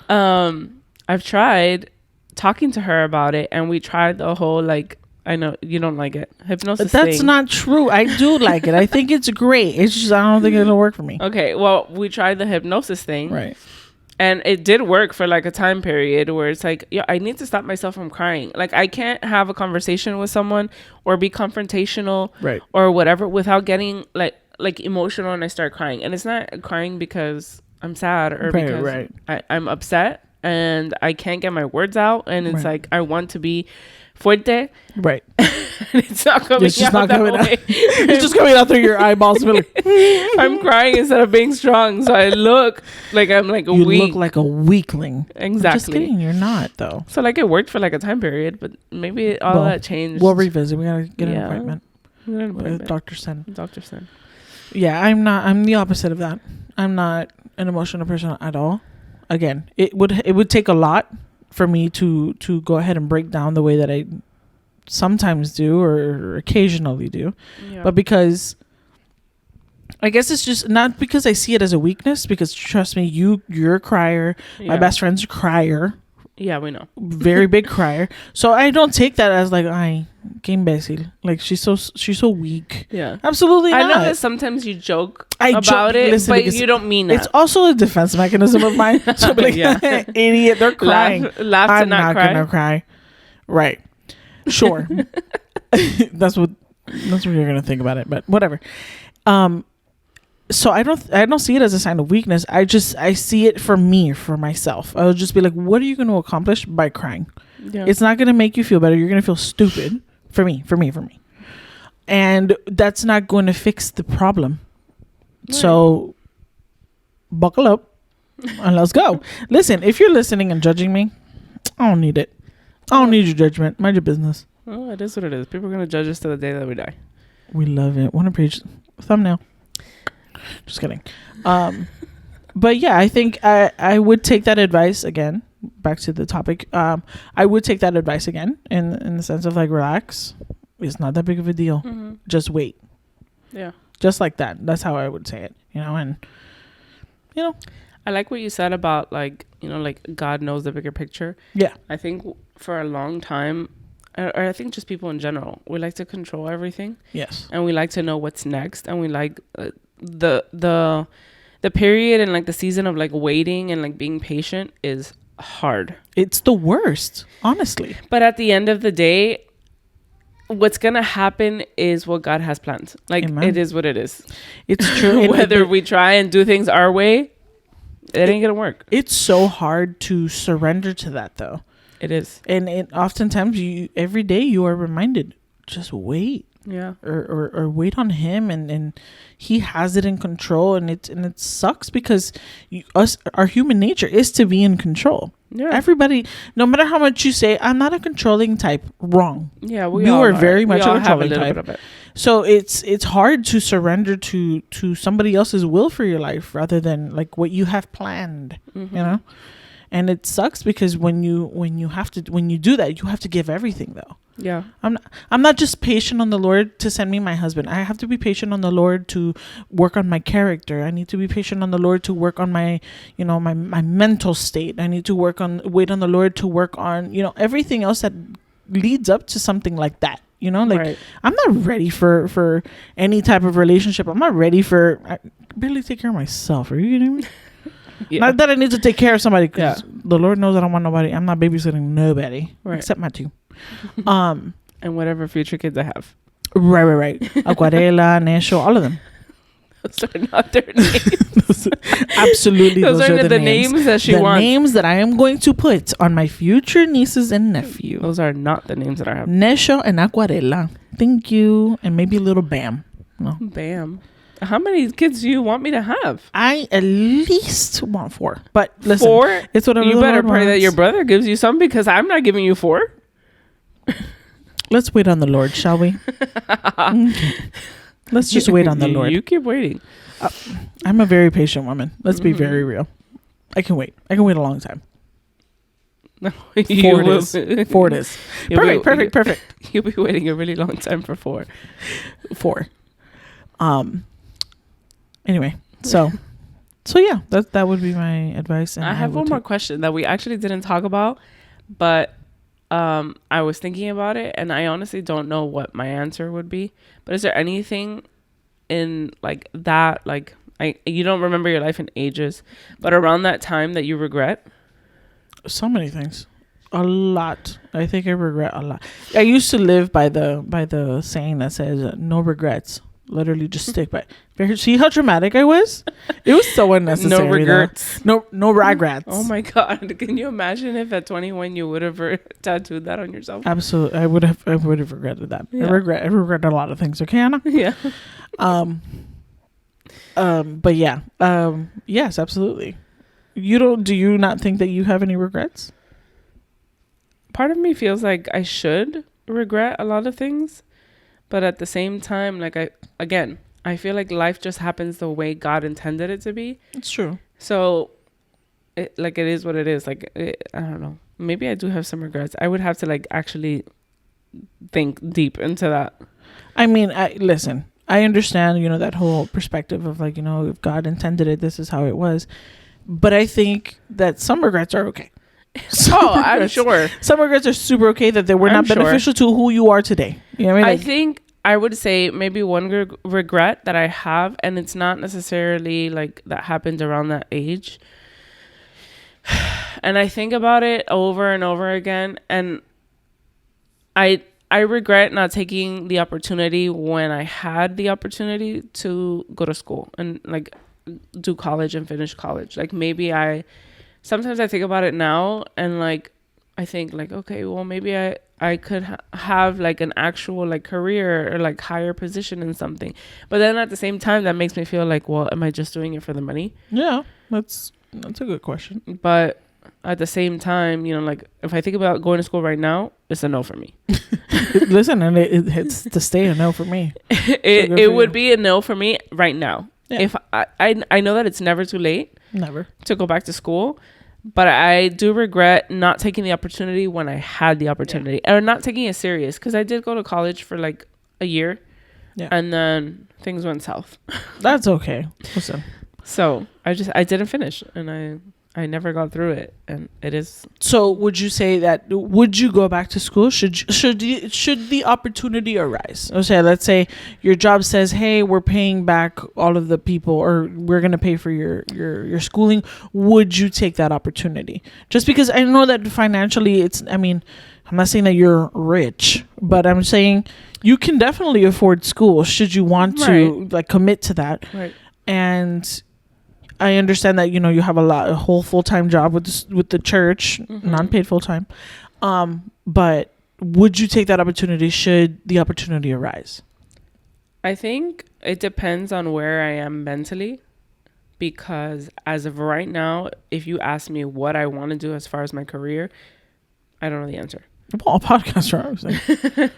Speaker 2: I've tried talking to her about it, and we tried the whole, like, I know you don't like it, hypnosis
Speaker 1: That's
Speaker 2: thing.
Speaker 1: Not true. I do like it. I think it's great. It's just I don't think it'll work for me.
Speaker 2: Okay, well, we tried the hypnosis thing,
Speaker 1: right?
Speaker 2: And it did work for like a time period where it's like, yeah, I need to stop myself from crying. Like I can't have a conversation with someone or be confrontational
Speaker 1: Right.
Speaker 2: or whatever without getting like emotional and I start crying. And it's not crying because I'm sad or because I'm upset and I can't get my words out. And it's like, I want to be fuerte.
Speaker 1: Right.
Speaker 2: It's not coming
Speaker 1: It's just
Speaker 2: out
Speaker 1: not coming
Speaker 2: that way.
Speaker 1: out. It's just coming out through your eyeballs. Like,
Speaker 2: I'm crying instead of being strong. So I look like I'm like a
Speaker 1: you
Speaker 2: weak.
Speaker 1: look like a weakling.
Speaker 2: Exactly.
Speaker 1: I'm just kidding. You're not, though.
Speaker 2: So like it worked for like a time period, but maybe all that changed.
Speaker 1: We'll revisit. We gotta get an appointment with Dr. Sen.
Speaker 2: Dr. Sen.
Speaker 1: Yeah, I'm not. I'm the opposite of that. I'm not an emotional person at all. Again, it would take a lot for me to go ahead and break down the way that I sometimes do or occasionally do. Yeah. But because I guess it's just not because I see it as a weakness, because trust me, you're a crier. Yeah. My best friend's a crier.
Speaker 2: Yeah, we know.
Speaker 1: Very big crier. So I don't take that as like, ay, que imbécil. Like she's so weak.
Speaker 2: Yeah.
Speaker 1: Absolutely not.
Speaker 2: I know that sometimes you joke about it, but you don't mean that.
Speaker 1: It's also a defense mechanism of mine. So I'll be like, yeah. Idiot, they're crying.
Speaker 2: Laugh
Speaker 1: I'm
Speaker 2: to not cry.
Speaker 1: Gonna cry. Right. Sure. That's what you're gonna think about it, but whatever. So I don't see it as a sign of weakness. I see it for myself. I would just be like, what are you going to accomplish by crying? Yeah. It's not going to make you feel better. You're going to feel stupid. For me. And that's not going to fix the problem. Right. So buckle up and let's go. Listen, if you're listening and judging me, I don't need it. I don't need your judgment. Mind your business.
Speaker 2: Oh, it is what it is. People are going to judge us to the day that we die.
Speaker 1: We love it. Want to preach? Thumbnail. Just kidding. But yeah, I think I would take that advice again. Back to the topic. I would take that advice again in the sense of like, relax. It's not that big of a deal. Mm-hmm. Just wait.
Speaker 2: Yeah.
Speaker 1: Just like that. That's how I would say it. And
Speaker 2: I like what you said about like, like God knows the bigger picture.
Speaker 1: Yeah.
Speaker 2: I think for a long time, or I think just people in general, we like to control everything.
Speaker 1: Yes.
Speaker 2: And we like to know what's next, and we like the period and like the season of like waiting and like being patient is hard.
Speaker 1: It's the worst, honestly.
Speaker 2: But at the end of the day, what's gonna happen is what God has planned. Like, Amen. It is what it is. It's true. Whether we try and do things our way, it ain't gonna work.
Speaker 1: It's so hard to surrender to that, though.
Speaker 2: It is.
Speaker 1: And oftentimes every day you are reminded, just wait.
Speaker 2: Yeah.
Speaker 1: Or wait on him, and he has it in control, and it sucks because our human nature is to be in control. Yeah. Everybody, no matter how much you say, I'm not a controlling type, wrong.
Speaker 2: Yeah,
Speaker 1: you are very much a controlling type. So it's hard to surrender to somebody else's will for your life rather than like what you have planned. Mm-hmm. And it sucks because when you do that, you have to give everything though.
Speaker 2: Yeah.
Speaker 1: I'm not just patient on the Lord to send me my husband. I have to be patient on the Lord to work on my character. I need to be patient on the Lord to work on my, my mental state. I need to wait on the Lord to work on, everything else that leads up to something like that. Right. I'm not ready for any type of relationship. I'm not ready I barely take care of myself. Are you kidding me? Yeah. Not that I need to take care of somebody, because the Lord knows I don't want nobody. I'm not babysitting nobody except my two.
Speaker 2: And whatever future kids I have.
Speaker 1: Right. Aquarela, Nesho, all of them.
Speaker 2: Those are not their names.
Speaker 1: Absolutely,
Speaker 2: those are the names that she wants.
Speaker 1: The names that I am going to put on my future nieces and nephew.
Speaker 2: Those are not the names that I have.
Speaker 1: Nesho and Aquarela. Thank you. And maybe a little Bam. No.
Speaker 2: Bam. How many kids do you want me to have?
Speaker 1: I at least want 4. But listen,
Speaker 2: 4?
Speaker 1: It's whatever
Speaker 2: you better pray
Speaker 1: wants.
Speaker 2: that your brother gives you some, because I'm not giving you 4.
Speaker 1: Let's wait on the Lord, shall we? Okay. Let's just wait on the Lord.
Speaker 2: You keep waiting.
Speaker 1: I'm a very patient woman. Let's be very real. I can wait. I can wait a long time. 4 it is. Perfect.
Speaker 2: You'll be waiting a really long time for 4.
Speaker 1: 4. Anyway, so yeah, that would be my advice. And
Speaker 2: I have one more question that we actually didn't talk about, but I was thinking about it, and I honestly don't know what my answer would be. But is there anything in like that, like You don't remember your life in ages, but around that time that you regret.
Speaker 1: So many things. A lot. I think I regret a lot. I used to live by the saying that says no regrets. Literally just stick by. See how dramatic I was? It was so unnecessary.
Speaker 2: No regrets.
Speaker 1: No regrets.
Speaker 2: Oh my God. Can you imagine if at 21 you would have tattooed that on yourself?
Speaker 1: Absolutely. I would have regretted that.
Speaker 2: Yeah.
Speaker 1: I regret a lot of things, okay, Anna?
Speaker 2: Yeah.
Speaker 1: But yeah. Yes, absolutely. Do you not think that you have any regrets?
Speaker 2: Part of me feels like I should regret a lot of things, but at the same time, like I feel like life just happens the way God intended it to be.
Speaker 1: It's true.
Speaker 2: So it is what it is. Like, I don't know. Maybe I do have some regrets. I would have to like actually think deep into that.
Speaker 1: I mean, listen, I understand, that whole perspective of like, if God intended it, this is how it was. But I think that some regrets are okay.
Speaker 2: I'm sure.
Speaker 1: Some regrets are super okay that they were not beneficial to who you are today. You know what I mean?
Speaker 2: I think I would say maybe one regret that I have, and it's not necessarily like that happened around that age. And I think about it over and over again, and I regret not taking the opportunity when I had the opportunity to go to school and like do college and finish college. Like maybe sometimes I think about it now and like I think like, okay, well maybe I could have like an actual like career or like higher position in something. But then at the same time that makes me feel like, well, am I just doing it for the money?
Speaker 1: Yeah, that's a good question.
Speaker 2: But at the same time, like if I think about going to school right now, it's a no for me.
Speaker 1: Listen, and it's to stay a no for me.
Speaker 2: It would be a no for me right now. Yeah. If I know that it's never too late.
Speaker 1: Never. To
Speaker 2: go back to school. But I do regret not taking the opportunity when I had the opportunity. Yeah. Or not taking it serious. Because I did go to college for like a year. Yeah. And then things went south.
Speaker 1: That's okay. Listen.
Speaker 2: So I didn't finish. And I never got through it. And it is.
Speaker 1: So would you say that, would you go back to school? Should the opportunity arise? Okay, let's say your job says, hey, we're paying back all of the people, or we're going to pay for your schooling. Would you take that opportunity? Just because I know that financially I'm not saying that you're rich, but I'm saying you can definitely afford school should you want to like commit to that.
Speaker 2: Right.
Speaker 1: And I understand that, you have a whole full-time job with the church, mm-hmm. non-paid full-time. But would you take that opportunity should the opportunity arise?
Speaker 2: I think it depends on where I am mentally, because as of right now, if you ask me what I want to do as far as my career, I don't know the answer.
Speaker 1: Well, a podcaster, obviously.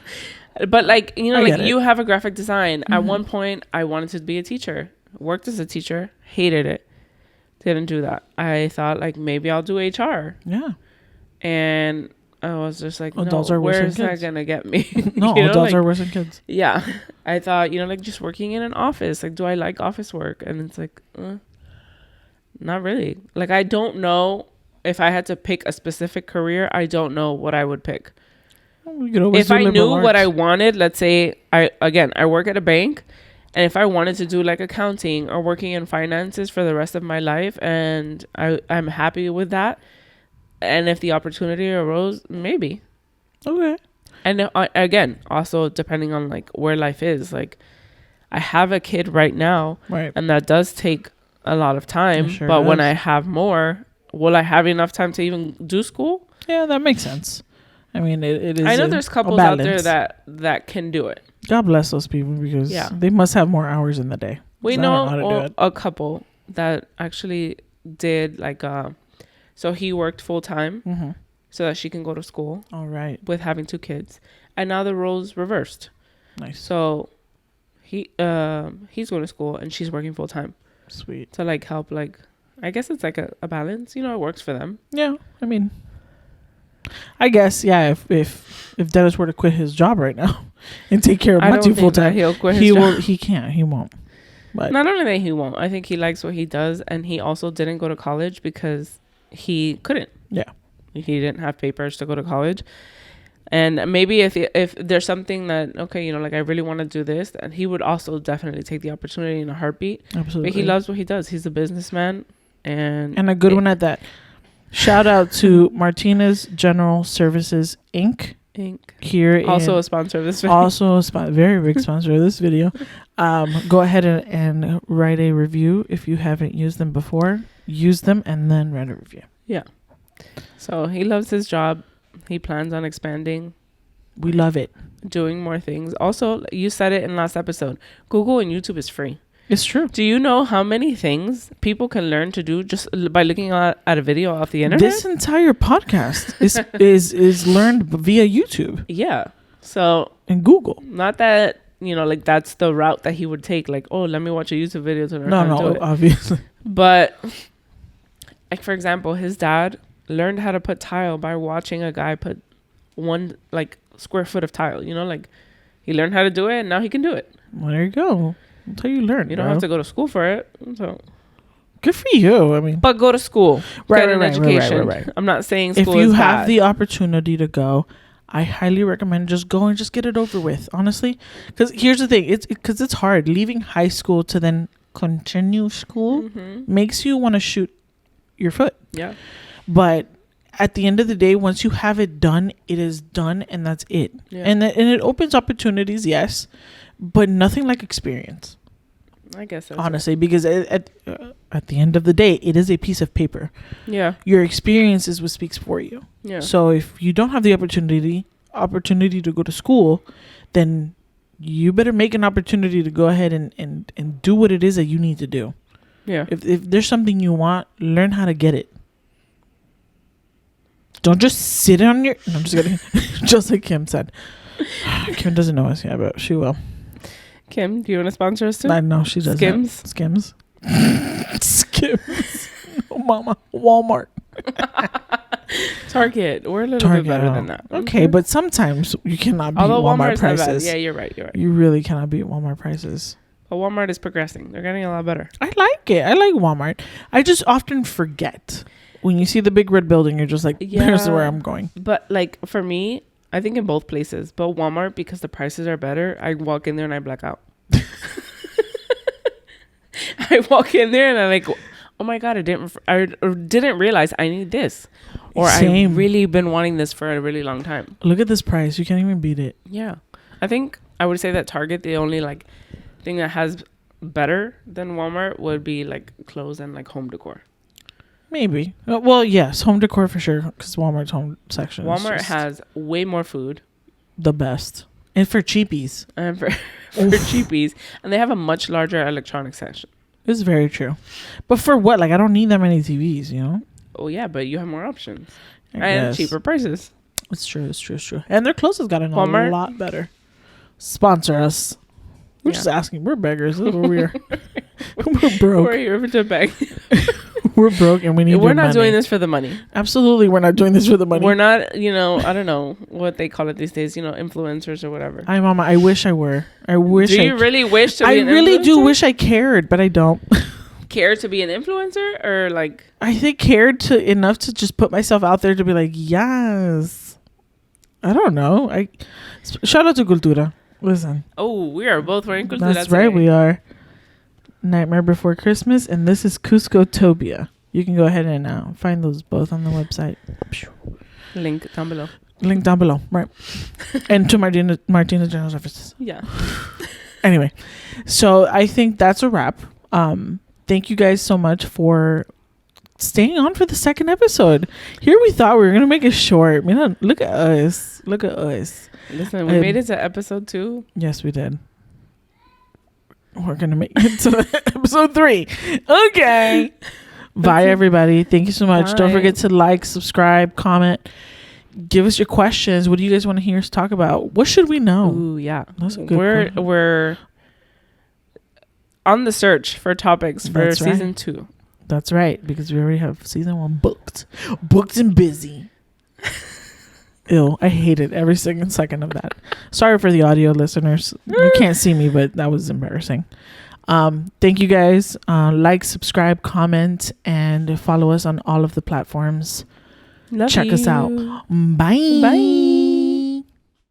Speaker 2: But like, you have a graphic design. Mm-hmm. At one point, I wanted to be a teacher. Worked as a teacher, hated it. Didn't do that. I thought like maybe I'll do HR.
Speaker 1: Yeah.
Speaker 2: And I was just like,
Speaker 1: adults
Speaker 2: no,
Speaker 1: are worse
Speaker 2: where's
Speaker 1: than
Speaker 2: that
Speaker 1: kids.
Speaker 2: gonna get me?
Speaker 1: No, adults are worse than kids.
Speaker 2: Yeah. I thought, like just working in an office. Like, do I like office work? And it's like, not really. Like, I don't know if I had to pick a specific career. I don't know what I would pick. If I knew what I wanted, let's say I work at a bank. And if I wanted to do like accounting or working in finances for the rest of my life, and I'm happy with that, and if the opportunity arose, maybe.
Speaker 1: Okay.
Speaker 2: And again, also depending on like where life is, like I have a kid right now,
Speaker 1: right,
Speaker 2: and that does take a lot of time. Sure but does. When I have more, will I have enough time to even do school?
Speaker 1: Yeah, that makes sense. I mean, it is.
Speaker 2: I know there's couples out there that can do it.
Speaker 1: God bless those people, because they must have more hours in the day.
Speaker 2: We know a couple that actually did like so he worked full time, mm-hmm. so that she can go to school.
Speaker 1: All right.
Speaker 2: With having 2 kids, and now the roles reversed.
Speaker 1: Nice.
Speaker 2: So he's going to school and she's working full time.
Speaker 1: Sweet.
Speaker 2: To like help, like I guess it's like a balance. It works for them.
Speaker 1: Yeah, I mean, I guess if Dennis were to quit his job right now and take care of Matthew full time,
Speaker 2: he'll quit his job.
Speaker 1: He won't. But
Speaker 2: not only that he won't, I think he likes what he does, and he also didn't go to college because he couldn't.
Speaker 1: Yeah,
Speaker 2: he didn't have papers to go to college. And maybe if there's something that, okay, like I really want to do this, and he would also definitely take the opportunity in a heartbeat.
Speaker 1: Absolutely.
Speaker 2: But he loves what he does. He's a businessman, and
Speaker 1: a good one at that. Shout out to Martinez General Services Inc. Here,
Speaker 2: also a sponsor of this video.
Speaker 1: Also a very big sponsor of this video. Go ahead and write a review if you haven't used them before. Use them and then write a review.
Speaker 2: Yeah. So he loves his job. He plans on expanding.
Speaker 1: We love it.
Speaker 2: Doing more things. Also, you said it in last episode. Google and YouTube is free.
Speaker 1: It's true.
Speaker 2: Do you know how many things people can learn to do just by looking at a video off the internet?
Speaker 1: This entire podcast is learned via YouTube.
Speaker 2: Yeah. So
Speaker 1: and Google.
Speaker 2: Not that like that's the route that he would take. Like, oh, let me watch a YouTube video to learn how to do it.
Speaker 1: Obviously.
Speaker 2: But like for example, his dad learned how to put tile by watching a guy put 1 like square foot of tile. Like he learned how to do it, and now he can do it.
Speaker 1: Well, there you go. That's how you learn.
Speaker 2: You don't have to go to school for it. So
Speaker 1: good for you. I mean,
Speaker 2: but go to school.
Speaker 1: Right,
Speaker 2: Get an education.
Speaker 1: Right.
Speaker 2: I'm not saying school
Speaker 1: if you
Speaker 2: is
Speaker 1: have
Speaker 2: bad.
Speaker 1: the opportunity to go, I highly recommend just go and just get it over with. Honestly, because here's the thing: it's hard leaving high school to then continue school. Makes you want to shoot your foot.
Speaker 2: Yeah.
Speaker 1: But at the end of the day, once you have it done, it is done, and that's it. Yeah. And it opens opportunities, yes, but nothing like experience.
Speaker 2: I guess that's
Speaker 1: honestly right. Because at the end of the day, it is a piece of paper.
Speaker 2: Yeah. Your
Speaker 1: experience is what speaks for you.
Speaker 2: Yeah.
Speaker 1: So if you don't have the opportunity to go to school, then you better make an opportunity to go ahead and do what it is that you need to do.
Speaker 2: Yeah.
Speaker 1: If there's something you want, learn how to get it. Don't just sit on your... No, I'm just kidding. Just like Kim said. Kim doesn't know us yet, but she will.
Speaker 2: Kim, do you want to sponsor us too?
Speaker 1: I know she does.
Speaker 2: Skims?
Speaker 1: Skims. Oh, mama. Walmart.
Speaker 2: Target. We're a little bit better than that.
Speaker 1: Okay, but sometimes you cannot beat Walmart prices.
Speaker 2: Yeah, you're right.
Speaker 1: You really cannot beat Walmart prices.
Speaker 2: But Walmart is progressing. They're getting a lot better.
Speaker 1: I like it. I like Walmart. I just often forget. When you see the big red building, you're just like, there's where I'm going.
Speaker 2: But like for me, I think in both places, but Walmart, because the prices are better, I walk in there and I black out. I walk in there and I'm like, oh my God, I didn't realize I need this. Or I've really been wanting this for a really long time.
Speaker 1: Look at this price. You can't even beat it.
Speaker 2: Yeah. I think I would say that Target, the only like thing that has better than Walmart would be like clothes and like home decor.
Speaker 1: Maybe. Well, yes, home decor for sure, because Walmart's home section.
Speaker 2: Walmart has way more food.
Speaker 1: The best. And for cheapies.
Speaker 2: And for cheapies. And they have a much larger electronics section.
Speaker 1: It's very true. But for what? Like, I don't need that many TVs, you know?
Speaker 2: Oh, yeah, but you have more options.
Speaker 1: I
Speaker 2: and
Speaker 1: guess.
Speaker 2: Cheaper prices.
Speaker 1: It's true. And their clothes has gotten a lot better. Sponsor us. We're just asking. We're beggars. This is what we're broke.
Speaker 2: We're here to beg.
Speaker 1: We're broke and we need
Speaker 2: We're not doing this for the money.
Speaker 1: Absolutely, we're not doing this for the money.
Speaker 2: We're not, I don't know what they call it these days, influencers or whatever.
Speaker 1: Mama, I wish I were. Do
Speaker 2: you really wish to be an influencer? I
Speaker 1: really do wish I cared, but I don't.
Speaker 2: Care to be an influencer or like?
Speaker 1: I think cared enough to just put myself out there to be like, yes. I don't know. Shout out to Cultura. Listen.
Speaker 2: Oh, we are both wearing Cultura.
Speaker 1: That's right, we are. Nightmare Before Christmas, and this is Cusco-topia. You can go ahead and find those both on the website.
Speaker 2: Link down
Speaker 1: below, right. And to Martinez General Services.
Speaker 2: Yeah.
Speaker 1: Anyway, so I think that's a wrap. Thank you guys so much for staying on for the second episode. Here we thought we were going to make it short. Look at us.
Speaker 2: Listen, we made it to episode 2.
Speaker 1: Yes, we did. We're going to make it to episode 3. Okay. Bye, everybody. Thank you so much. Bye. Don't forget to like, subscribe, comment. Give us your questions. What do you guys want to hear us talk about? What should we know?
Speaker 2: Ooh, yeah. That's a good we're on the search for topics for season 2.
Speaker 1: That's right. Because we already have season 1 booked. Booked and busy. Ew, I hated every single second of that. Sorry for the audio listeners. You can't see me, but that was embarrassing. Thank you guys. Like, subscribe, comment, and follow us on all of the platforms.
Speaker 2: Love
Speaker 1: Check
Speaker 2: you.
Speaker 1: us out. Bye.